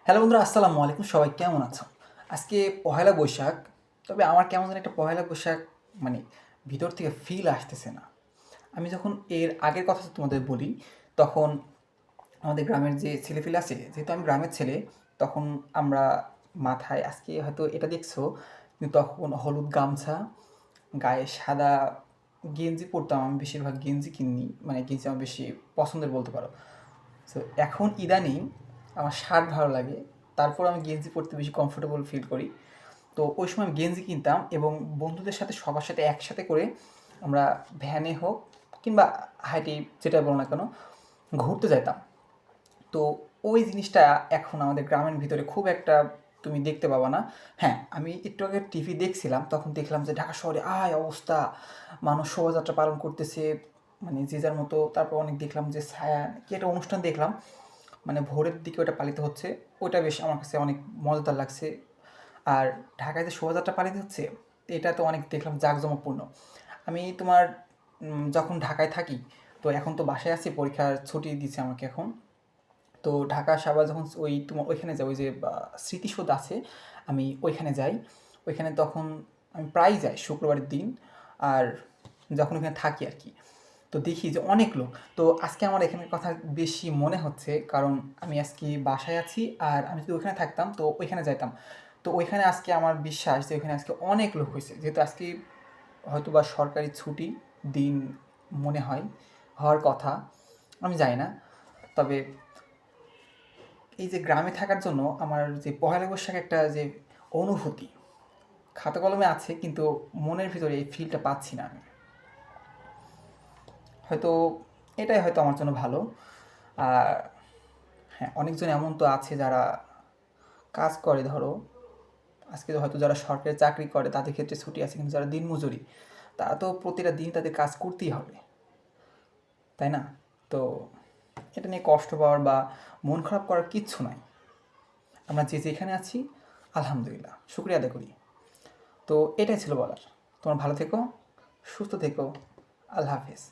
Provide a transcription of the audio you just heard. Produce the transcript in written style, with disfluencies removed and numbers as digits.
Hello বন্ধুরা, আসসালামু আলাইকুম। সবাই কেমন আছো? আজকে পহেলা বৈশাখ। তবে আমার কেমন যেন একটা পহেলা বৈশাখ মানে ভিতর থেকে ফিল আসতেছে না। আমি যখন এর আগের কথা তোমাদের বলি, তখন আমাদের গ্রামের যে ছেলেপিলে আছে, যেহেতু আমি গ্রামের ছেলে, তখন আমরা মাথায় আজকে হয়তো এটা দেখছো, কিন্তু তখন হলুদ গামছা, গায়ে সাদা গেঞ্জি পরতাম। আমি বেশিরভাগ গেঞ্জি কিনি, মানে গেঞ্জি আমার বেশি পছন্দের বলতে পারো। সো এখন ইদানিং আমার শার্ট ভালো লাগে, তারপর আমি গেঞ্জি পরতে বেশি কমফোর্টেবল ফিল করি। তো ওই সময় আমি গেঞ্জি কিনতাম এবং বন্ধুদের সাথে সবার সাথে একসাথে করে আমরা ভ্যানে হোক কিংবা হাইটে যেটা বলো না কেন ঘুরতে যেতাম। তো ওই জিনিসটা এখন আমাদের গ্রামের ভিতরে খুব একটা তুমি দেখতে পাবা না। হ্যাঁ, আমি একটু আগে টিভি দেখছিলাম, তখন দেখলাম যে ঢাকা শহরে আয় অবস্থা, মানুষ শোভাযাত্রা পালন করতেছে, মানে যে যার মতো। তারপর অনেক দেখলাম যে ছায়া কি একটা অনুষ্ঠান দেখলাম, মানে ভোরের দিকে ওটা পালিত হচ্ছে। ওটা বেশ আমার কাছে অনেক মজাদার লাগছে। আর ঢাকায় যে শোভাযাত্রা পালিত হচ্ছে, এটা তো অনেক দেখলাম জাঁকজমকপূর্ণ। আমি তোমার যখন ঢাকায় থাকি, তো এখন তো বাসায় আছি, পরীক্ষার ছুটি দিচ্ছে আমাকে এখন। তো ঢাকা সাভার যখন ওই তোমার ওইখানে যাই, ওই যে স্মৃতিসৌধ আছে, আমি ওইখানে যাই। ওইখানে তখন আমি প্রায়ই যাই শুক্রবারের দিন। আর যখন ওখানে থাকি আর কি, তো দেখি যে অনেক লোক। তো আজকে আমার এখানের কথা বেশি মনে হচ্ছে, কারণ আমি আজকে বাসায় আছি। আর আমি যদি ওইখানে থাকতাম তো ওইখানে যাইতাম। তো ওইখানে আজকে আমার বিশ্বাস যে ওইখানে আজকে অনেক লোক হয়েছে, যেহেতু আজকে হয়তো বা সরকারি ছুটি দিন মনে হয়, হওয়ার কথা। আমি জানি না। তবে এই যে গ্রামে থাকার জন্য আমার যে পহেলা বৈশাখ একটা যে অনুভূতি, খাতা কলমে আছে কিন্তু মনের ভিতরে এই ফিলটা পাচ্ছি না আমি। হয়তো এটাই হয়তো আমার জন্য ভালো। আর হ্যাঁ, অনেকজন এমন তো আছে যারা কাজ করে, ধরো আজকে তো হয়তো যারা সরকারি চাকরি করে তাদের ক্ষেত্রে ছুটি আছে, কিন্তু যারা দিনমজুরি, তারা তো প্রতিটা দিন তাদের কাজ করতেই হবে, তাই না? তো এটা নিয়ে কষ্ট পাওয়ার বা মন খারাপ করার কিচ্ছু নাই। আমরা যে যেখানে আছি, আলহামদুলিল্লাহ শুক্রিয়া আদায় করি। তো এটাই ছিল বলার। তোমার ভালো থেকো, সুস্থ থেকো, আল্লাহ হাফেজ।